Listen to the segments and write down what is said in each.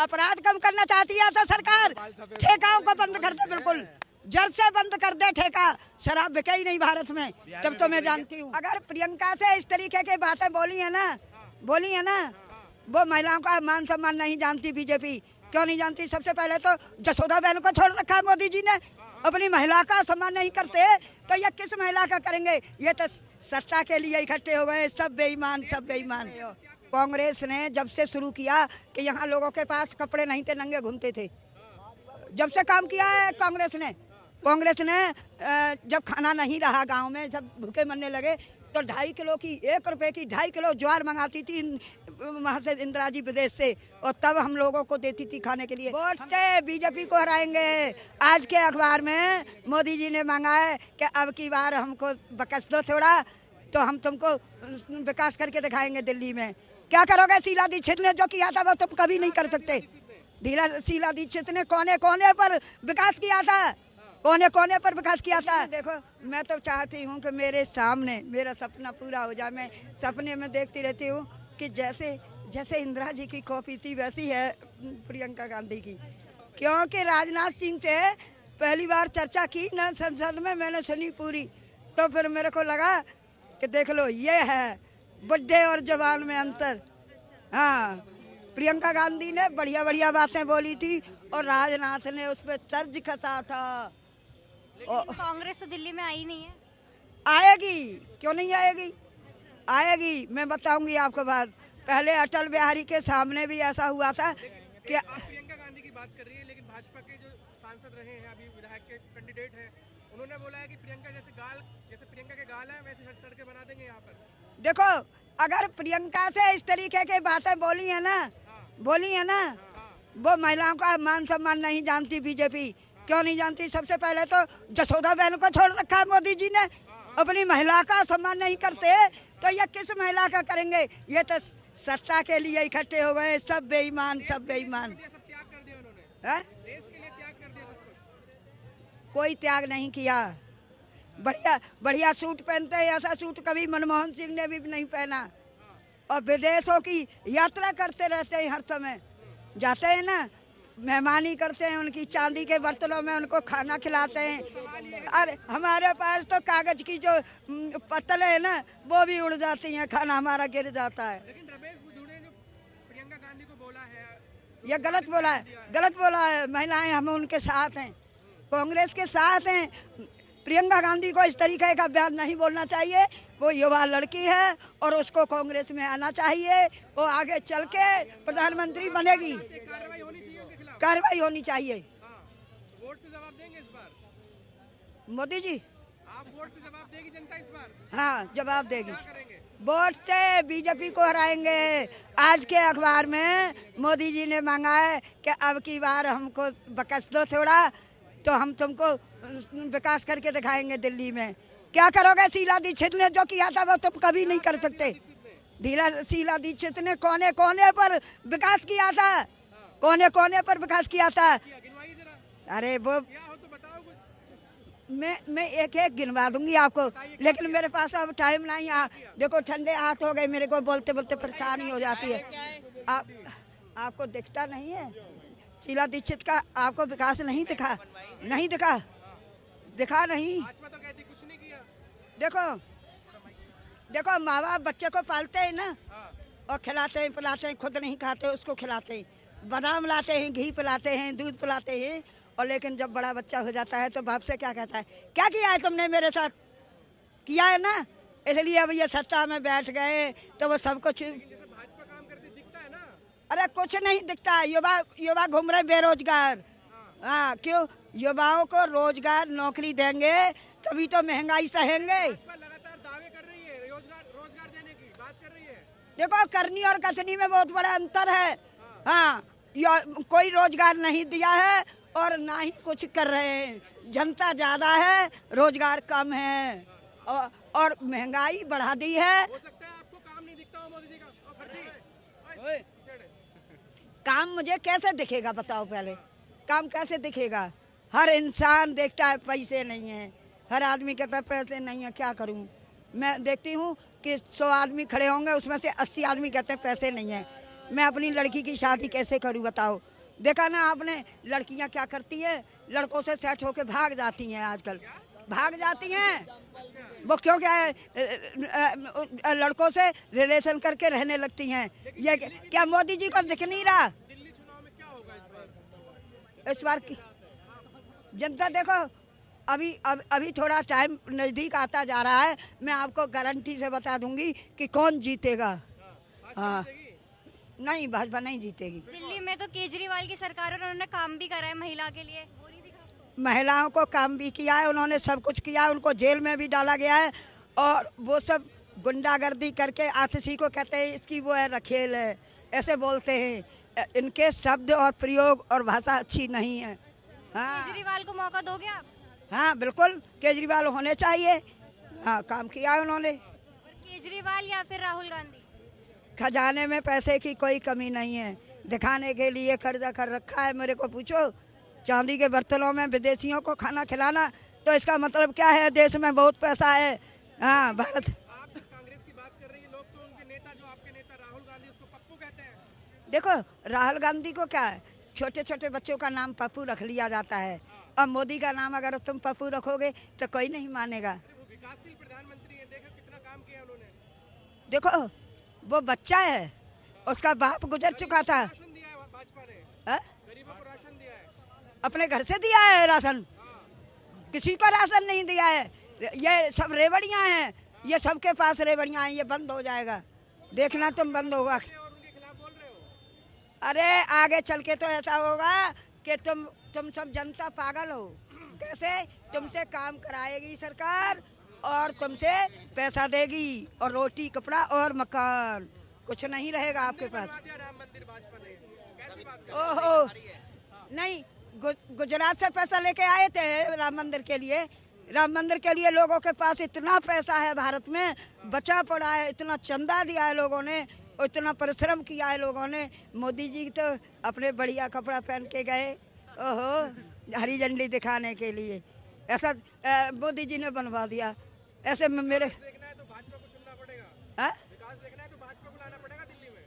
अपराध कम करना चाहती है तो सरकार ठेकाओं को बंद कर दे, बिल्कुल जल्द से बंद कर दे ठेका। शराब बिके ही नहीं भारत में, तब तो मैं जानती हूँ। अगर प्रियंका से इस तरीके की बातें बोली है ना, वो महिलाओं का मान सम्मान नहीं जानती बीजेपी। क्यों नहीं जानती? सबसे पहले तो जसोदा बहन को छोड़ रखा मोदी जी ने, अपनी महिला का सम्मान नहीं करते तो ये किस महिला का करेंगे? ये तो सत्ता के लिए इकट्ठे हो गए, सब बेईमान, सब बेईमान। कांग्रेस ने जब से शुरू किया कि यहाँ लोगों के पास कपड़े नहीं थे, नंगे घूमते थे, जब से काम किया है कांग्रेस ने जब खाना नहीं रहा गांव में, जब भूखे मरने लगे तो 2.5 किलो की 1 रुपए की 2.5 किलो ज्वार मंगाती थी वहाँ से इंदिरा जी विदेश से, और तब हम लोगों को देती थी खाने के लिए। वोट से बीजेपी को हराएंगे। आज के अखबार में मोदी जी ने मांगा है कि अब की बार हमको बकस दो थोड़ा, तो हम तुमको विकास करके दिखाएंगे दिल्ली में। क्या करोगे? शीला दीक्षित ने जो किया था वो तुम कभी नहीं कर सकते। शीला दीक्षित ने कोने कोने पर विकास किया था, कोने कोने पर विकास किया था। देखो, मैं तो चाहती हूँ कि मेरे सामने मेरा सपना पूरा हो जाए। मैं सपने में देखती रहती हूँ कि जैसे इंदिरा जी की कॉपी थी वैसी है प्रियंका गांधी की, क्योंकि राजनाथ सिंह से पहली बार चर्चा की ना संसद में, मैंने सुनी पूरी, तो फिर मेरे को लगा कि देख लो ये है बुढ़े और जवान में अंतर। हाँ, प्रियंका गांधी ने बढ़िया बढ़िया बातें बोली थी और राजनाथ ने उस पर तर्ज कसा था। लेकिन कांग्रेस तो दिल्ली में आई नहीं है। आएगी, क्यों नहीं आएगी? आएगी, मैं बताऊंगी आपको बात। पहले अटल बिहारी के सामने भी ऐसा हुआ था कि प्रियंका गांधी की बात कर रही है, लेकिन भाजपा के जो सांसद रहे हैं, अभी विधायक के कैंडिडेट हैं, उन्होंने बोला है कि प्रियंका जैसे प्रियंका के गाल है वैसे सड़कें बना देंगे यहाँ पर। देखो, अगर प्रियंका से इस तरीके की बातें बोली है ना, वो महिलाओं का मान सम्मान नहीं जानती बीजेपी। क्यों नहीं जानती? सबसे पहले तो जसोदा बहन को छोड़ रखा मोदी जी ने, अपनी महिला का सम्मान नहीं करते तो ये किस महिला का करेंगे? ये तो सत्ता के लिए इकट्ठे हो गए, सब बेईमान, सब बेईमान। त्याग कर दिया उन्होंने, देश के लिए त्याग कर दिया सब कुछ। कोई त्याग नहीं किया। बढ़िया बढ़िया सूट पहनते हैं, ऐसा सूट कभी मनमोहन सिंह ने भी नहीं पहना। और विदेशों की यात्रा करते रहते हैं, हर समय जाते हैं ना, मेहमानी करते हैं, उनकी चांदी के बर्तनों में उनको खाना खिलाते हैं। अरे हमारे पास तो कागज की जो पत्तल है ना, वो भी उड़ जाती हैं, खाना हमारा गिर जाता है। लेकिन रमेश बुद्धू ने जो प्रियंका गांधी को बोला है, ये गलत बोला है। महिलाएं हम उनके साथ हैं, कांग्रेस के साथ हैं। प्रियंका गांधी को इस तरीके का बयान नहीं बोलना चाहिए। वो युवा लड़की है और उसको कांग्रेस में आना चाहिए। वो आगे चल के प्रधानमंत्री बनेगी, कार्रवाई होनी चाहिए। वोट से जवाब देंगे इस बार मोदी जी? आप वोट से जवाब देगी जनता इस बार? हाँ, जवाब देगी। क्या करेंगे? वोट से बीजेपी को हराएंगे। आज के अखबार में मोदी जी ने मांगा है कि अब की बार हमको बकस दो थोड़ा, तो हम तुमको विकास करके दिखाएंगे दिल्ली में। क्या करोगे? शीला दीक्षित ने जो किया था वो तुम कभी नहीं कर सकते। शीला दीक्षित ने कोने कोने पर विकास किया था, कोने कोने पर विकास किया था। अरे वो मैं एक एक गिनवा दूंगी आपको, लेकिन मेरे पास अब टाइम नहीं है। देखो, ठंडे हाथ हो गए मेरे को, बोलते बोलते परेशानी हो जाती है। आपको दिखता नहीं है शीला दीक्षित का? आपको विकास नहीं दिखा? नहीं। देखो, माँ बाप बच्चे को पालते हैं ना, और खिलाते हैं पिलाते हैं, खुद नहीं खाते उसको खिलाते हैं, बादाम लाते हैं, घी पिलाते हैं, दूध पिलाते हैं। और लेकिन जब बड़ा बच्चा हो जाता है तो बाप से क्या कहता है, क्या किया है तुमने मेरे साथ? किया है ना, इसलिए अब ये सत्ता में बैठ गए तो वो सब कुछ। भाजपा काम करती दिखता है ना? अरे कुछ नहीं दिखता। युवा घूम रहे बेरोजगार। हाँ, क्यों? युवाओं को रोजगार नौकरी देंगे तभी तो महंगाई सहेंगे। लगातार दावे कर रही है, रोजगार देने की बात कर रही है। देखो, करनी और कथनी में बहुत बड़ा अंतर है। हाँ, कोई रोजगार नहीं दिया है और ना ही कुछ कर रहे हैं। जनता ज्यादा है, रोजगार कम है, और महंगाई बढ़ा दी है। हो सकता है आपको काम नहीं दिखता हो मोदी जी का। काम मुझे कैसे दिखेगा बताओ? पहले काम कैसे दिखेगा? हर इंसान देखता है पैसे नहीं है, हर आदमी कहता है पैसे नहीं है, क्या करूं? मैं देखती हूँ कि 100 आदमी खड़े होंगे, उसमें से 80 आदमी कहते हैं पैसे नहीं है। मैं अपनी लड़की की शादी कैसे करूं बताओ? देखा ना आपने लड़कियां क्या करती हैं, लड़कों से सेट होके भाग जाती हैं, आजकल भाग जाती हैं। वो क्यों क्या है, लड़कों से रिलेशन करके रहने लगती हैं। ये क्या मोदी जी को दिख नहीं रहा? दिल्ली चुनाव में क्या होगा इस बार? इस बार की जनता देखो, अभी थोड़ा टाइम नज़दीक आता जा रहा है, मैं आपको गारंटी से बता दूंगी कि कौन जीतेगा। हाँ, नहीं, भाजपा नहीं जीतेगी। दिल्ली में तो केजरीवाल की सरकार और उन्होंने काम भी करा है महिला के लिए, वो नहीं दिखा आपको? महिलाओं को काम भी किया है, उन्होंने सब कुछ किया है, उनको जेल में भी डाला गया है। और वो सब गुंडागर्दी करके आतिशी को कहते हैं इसकी वो है रखेल है, ऐसे बोलते हैं। इनके शब्द और प्रयोग और भाषा अच्छी नहीं है। हाँ केजरीवाल को मौका दोगे आप? हाँ, बिल्कुल केजरीवाल होने चाहिए। हाँ, काम किया है उन्होंने। और केजरीवाल या फिर राहुल गांधी? खजाने में पैसे की कोई कमी नहीं है, दिखाने के लिए कर्जा कर रखा है। मेरे को पूछो, चांदी के बर्तनों में विदेशियों को खाना खिलाना, तो इसका मतलब क्या है? देश में बहुत पैसा है। हाँ, भारत। आप जिस कांग्रेस की बात कर रही है, लोग तो उनके नेता, जो आपके नेता राहुल गांधी, उसको पप्पू कहते हैं। देखो, राहुल गांधी को क्या है, छोटे छोटे बच्चों का नाम पप्पू रख लिया जाता है, और मोदी का नाम अगर तुम पप्पू रखोगे तो कोई नहीं मानेगा। वो विकासशील प्रधानमंत्री है, देखो कितना काम किया उन्होंने। देखो, वो बच्चा है, उसका बाप गुजर चुका था। राशन दिया है भाजपा ने, हाँ? गरीबों को राशन दिया है। अपने घर से दिया है राशन, किसी को राशन नहीं दिया है। ये सब रेवड़ियां हैं, ये सबके पास रेवड़ियां हैं। ये बंद हो जाएगा, देखना तुम, बंद होगा। और उनके खिलाफ बोल रहे हो? अरे आगे चल के तो ऐसा होगा कि तुम सब जनता पागल हो। कैसे? तुमसे काम कराएगी सरकार और तुमसे पैसा देगी, और रोटी कपड़ा और मकान, कुछ नहीं रहेगा आपके पास। बनवा दिया राम मंदिर भाजपा ने, कैसी बात कर? ओहो, नहीं, गुजरात से पैसा लेके आए थे राम मंदिर के लिए। राम मंदिर के लिए लोगों के पास इतना पैसा है, भारत में बचा पड़ा है, इतना चंदा दिया है लोगों ने, और इतना परिश्रम किया है लोगों ने। मोदी जी तो अपने बढ़िया कपड़ा पहन के गए, ओहो, हरी झंडी दिखाने के लिए। ऐसा मोदी जी ने बनवा दिया। ऐसे में मेरे देखना है तो भाजपा को चुनना पड़ेगा। हाँ? विकास देखना है तो भाजपा को लाना पड़ेगा दिल्ली में।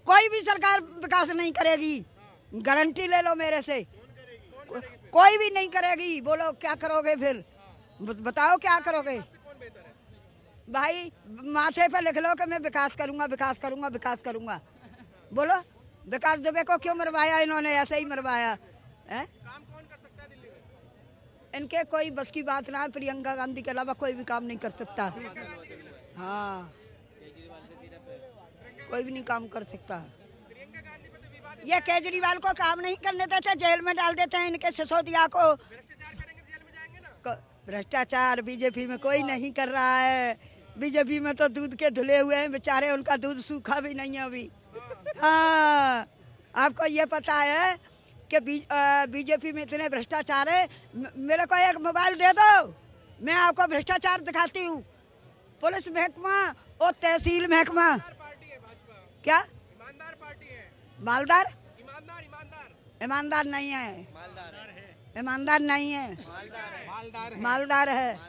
कोई भी सरकार विकास नहीं करेगी, गारंटी ले लो मेरे से। कोई भी नहीं करेगी। बोलो क्या करोगे फिर? बताओ क्या करोगे? कौन बेहतर है? भाई माथे पे लिख लो कि मैं विकास करूंगा, विकास करूंगा, विकास करूंगा। बोलो, विकास दुबे को क्यों मरवाया इन्होंने? ऐसे ही मरवाया है। काम कौन कर सकता है दिल्ली में? इनके कोई बस की बात ना है, प्रियंका गांधी के अलावा कोई भी काम नहीं कर सकता। हाँ, कोई भी नहीं काम कर सकता। प्रियंका गांधी पर तो विवाद, ये केजरीवाल को काम नहीं करने देते, जेल में डाल देते हैं इनके सिसोदिया को। भ्रष्टाचार करेंगे तो जेल में जाएंगे ना। भ्रष्टाचार बीजेपी में कोई नहीं कर रहा है। बीजेपी में तो दूध के धुले हुए हैं बेचारे, उनका दूध सूखा भी नहीं है अभी। हाँ, आपको ये पता है कि बीजेपी में इतने भ्रष्टाचार है। मेरे को एक मोबाइल दे दो, मैं आपको भ्रष्टाचार दिखाती हूँ। पुलिस महकमा और तहसील महकमा। पार्टी है भाजपा, क्या? ईमानदार पार्टी है। मालदार? ईमानदार, ईमानदार, ईमानदार नहीं है, ईमानदार नहीं है, मालदार है। मालदार है।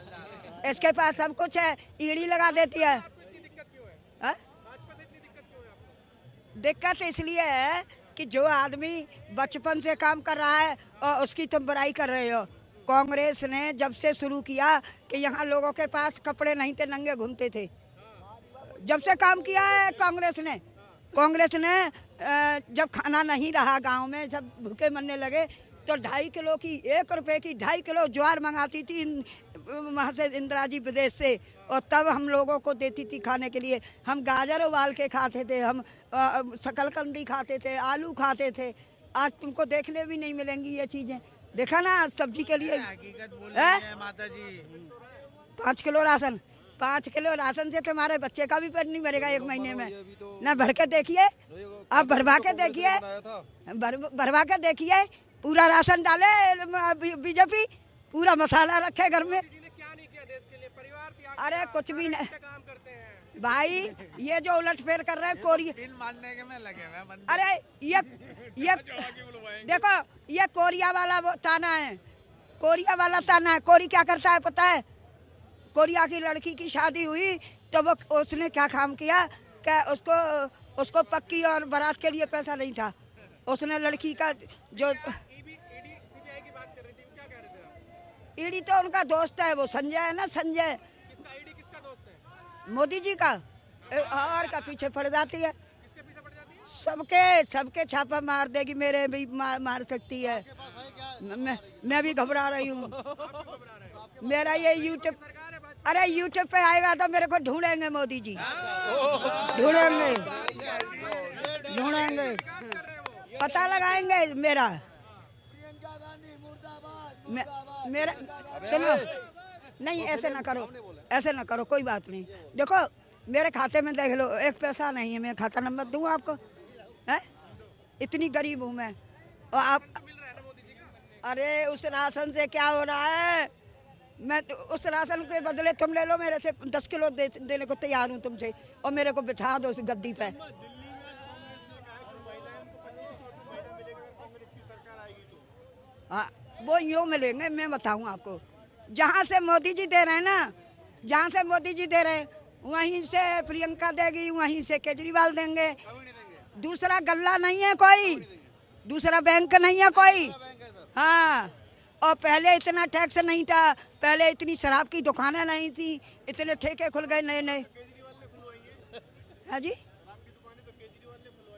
इसके पास सब कुछ है, ईड़ी लगा देती है। आपको इतनी दिक्कत क्यों है? हाँ? भाजपा से इतनी दिक्कत क्यों है आपको? दिक्कत इसलिए है कि जो आदमी बचपन से काम कर रहा है और उसकी तुम बुराई कर रहे हो। कांग्रेस ने जब से शुरू किया कि यहाँ लोगों के पास कपड़े नहीं थे, नंगे घूमते थे, जब से काम किया है कांग्रेस ने जब खाना नहीं रहा गांव में, जब भूखे मरने लगे, तो 2.5 किलो की, 1 रुपए की 2.5 किलो ज्वार मंगाती थी वहाँ से इंदिरा जी विदेश से, और तब हम लोगों को देती थी खाने के लिए। हम गाजर उबाल के खाते थे, हम शकलकंदी खाते थे, आलू खाते थे। आज तुमको देखने भी नहीं मिलेंगी ये चीज़ें। देखा ना, सब्जी के लिए माता जी 5 किलो राशन, 5 किलो राशन से तुम्हारे बच्चे का भी पेट नहीं भरेगा 1 महीने में। ना भर के देखिए, आप भरवा के देखिए, भरवा के देखिए। पूरा राशन डाले बीजेपी, पूरा मसाला रखे घर में। जी ने क्या नहीं किया देश के लिए? परिवार त्याग, अरे कुछ भी नहीं काम करते हैं। भाई, ये जो उलटफेर कर रहे हैं कोरिया। इन मानने के में लगे हुए हैं। अरे ये देखो, ये कोरिया वाला वो ताना है, कोरिया वाला ताना है। कोरी क्या करता है पता है? कोरिया की लड़की की शादी हुई तो वो उसने क्या काम किया कि उसको पक्की और बारात के लिए पैसा नहीं था, उसने लड़की का जो ईडी सीबीआई की बात कर रही थी, क्या कह रहे थे आप? ईडी तो उनका दोस्त है, वो संजय है ना, संजय किसका ईडी किसका दोस्त है? मोदी जी का। और का पीछे पड़ जाती है, किसके पीछे पड़ जाती है? सबके छापा मार देगी, मेरे भी मार सकती है। मैं भी घबरा रही हूँ। मेरा ये यूट्यूब, अरे यूट्यूब पे आएगा तो मेरे को ढूंढेंगे मोदी जी, ढूंढेंगे पता लगाएंगे मेरा। मेरा सुनो, नहीं ऐसे ना करो, कोई बात नहीं। देखो मेरे खाते में देख लो, एक पैसा नहीं है, मैं खाता नंबर दूँ आपको? है इतनी गरीब हूँ मैं। और आप, अरे उस राशन से क्या हो रहा है? मैं तो उस राशन के बदले तुम ले लो, मेरे से 10 किलो देने को तैयार हूँ तुमसे, और मेरे को बिठा दो उस गद्दी पे। हाँ वो यूँ मिलेंगे, मैं बताऊँ आपको। जहाँ से मोदी जी दे रहे हैं ना, जहाँ से मोदी जी दे रहे हैं वहीं से प्रियंका देगी, वहीं से केजरीवाल देंगे। दूसरा गल्ला नहीं है कोई, दूसरा बैंक नहीं है कोई। हाँ, और पहले इतना टैक्स नहीं था, पहले इतनी शराब की दुकानें नहीं थी, इतने ठेके खुल गए नए नए। हाँ जी,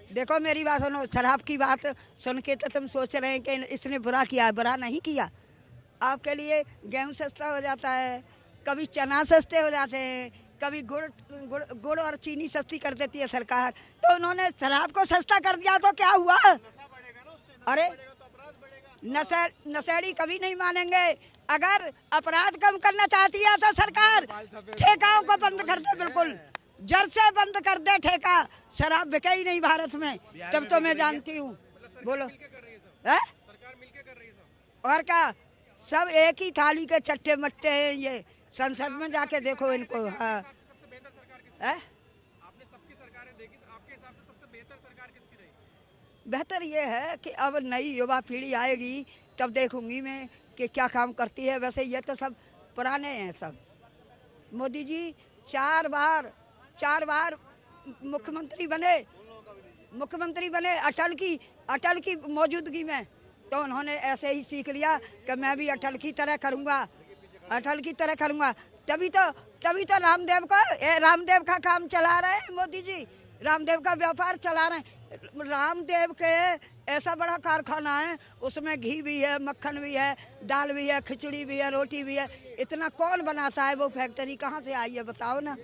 देखो मेरी बात सुनो, शराब की बात सुन के तो तुम सोच रहे हैं कि इसने बुरा किया। बुरा नहीं किया। आपके लिए गेहूं सस्ता हो जाता है, कभी चना सस्ते हो जाते हैं, कभी गुड़ और चीनी सस्ती कर देती है सरकार। तो उन्होंने शराब को सस्ता कर दिया तो क्या हुआ? अरे नशेड़ी कभी नहीं मानेंगे। अगर अपराध कम करना चाहती है तो सरकार ठेकाओं को बंद कर दे, बिल्कुल जड़ से बंद कर दे ठेका। शराब बिके ही नहीं भारत में, तब तो मैं जानती हूँ। बोलो है? सरकार मिलके कर रही है सब। और क्या, सब एक ही थाली के चट्टे मट्टे हैं ये। संसद में जाके देखो इनको। हाँ सबसे बेहतर सरकार किसकी? है? आपने सबकी सरकारें देखी, आपके हिसाब से सबसे बेहतर सरकार किसकी रही? बेहतर ये है कि अब नई युवा पीढ़ी आएगी तब देखूंगी मैं कि क्या काम करती है। वैसे ये तो सब पुराने हैं सब। मोदी जी 4 बार मुख्यमंत्री बने अटल की मौजूदगी में। तो उन्होंने ऐसे ही सीख लिया कि मैं भी अटल की तरह करूँगा। तभी तो रामदेव का काम चला रहे हैं मोदी जी, रामदेव का व्यापार चला रहे हैं। रामदेव के ऐसा बड़ा कारखाना है, उसमें घी भी है, मक्खन भी है, दाल भी है, खिचड़ी भी है, रोटी भी है। इतना कौन बनाता है? वो फैक्ट्री कहाँ से आई है बताओ ना।